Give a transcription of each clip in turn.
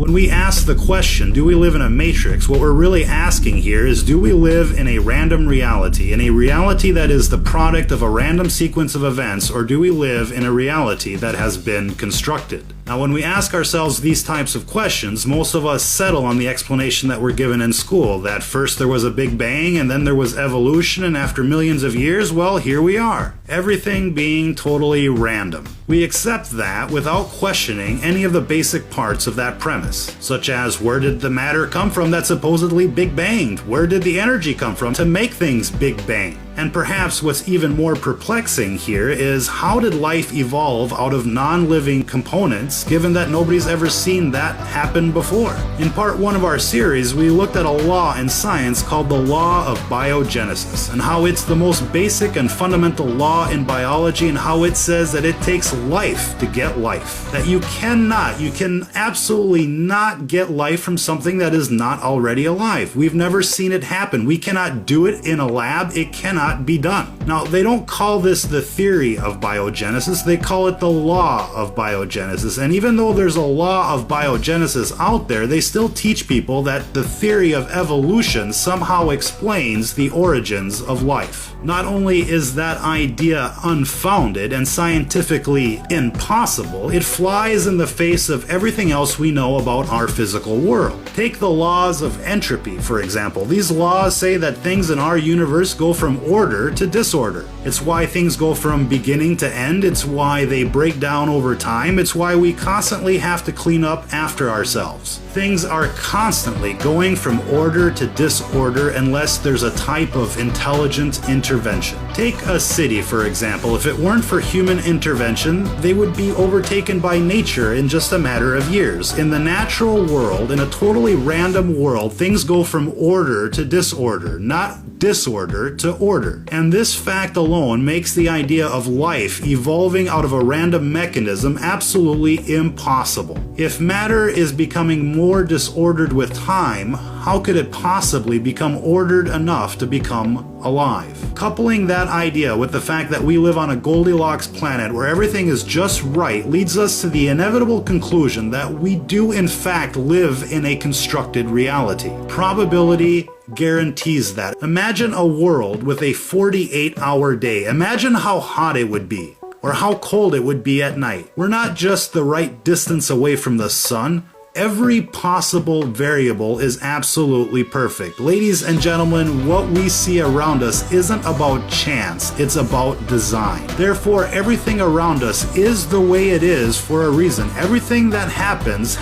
When we ask the question, do we live in a matrix, what we're really asking here is, do we live in a random reality, in a reality that is the product of a random sequence of events, or do we live in a reality that has been constructed? Now, when we ask ourselves these types of questions, most of us settle on the explanation that we're given in school, that first there was a Big Bang and then there was evolution, and after millions of years, well, here we are. Everything being totally random. We accept that without questioning any of the basic parts of that premise, such as where did the matter come from that supposedly Big Banged? Where did the energy come from to make things Big Bang? And perhaps what's even more perplexing here is, how did life evolve out of non-living components, given that nobody's ever seen that happen before? In part 1 of our series, we looked at a law in science called the law of biogenesis, and how it's the most basic and fundamental law in biology, and how it says that it takes life to get life. That you can absolutely not get life from something that is not already alive. We've never seen it happen. We cannot do it in a lab. It cannot be done. Now, they don't call this the theory of biogenesis, they call it the law of biogenesis. And even though there's a law of biogenesis out there, they still teach people that the theory of evolution somehow explains the origins of life. Not only is that idea unfounded and scientifically impossible, it flies in the face of everything else we know about our physical world. Take the laws of entropy, for example. These laws say that things in our universe go from order to disorder. It's why things go from beginning to end. It's why they break down over time. It's why we constantly have to clean up after ourselves. Things are constantly going from order to disorder unless there's a type of intelligent intervention. Take a city, for example. If it weren't for human intervention, they would be overtaken by nature in just a matter of years. In the natural world, in a totally random world, things go from order to disorder, not disorder to order. And this fact alone makes the idea of life evolving out of a random mechanism absolutely impossible. If matter is becoming more disordered with time, how could it possibly become ordered enough to become alive? Coupling that idea with the fact that we live on a Goldilocks planet where everything is just right leads us to the inevitable conclusion that we do in fact live in a constructed reality. Probability guarantees that. Imagine a world with a 48-hour day. Imagine how hot it would be, or how cold it would be at night. We're not just the right distance away from the sun. Every possible variable is absolutely perfect. Ladies and gentlemen, what we see around us isn't about chance, it's about design. Therefore, everything around us is the way it is for a reason. Everything that happens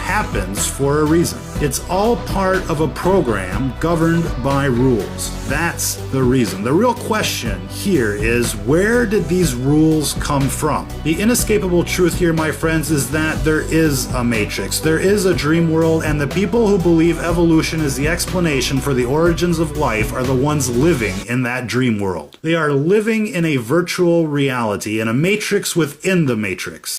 for a reason. It's all part of a program governed by rules. That's the reason. The real question here is, where did these rules come from? The inescapable truth here, my friends, is that there is a matrix. There is a dream world, and the people who believe evolution is the explanation for the origins of life are the ones living in that dream world. They are living in a virtual reality, in a matrix within the matrix.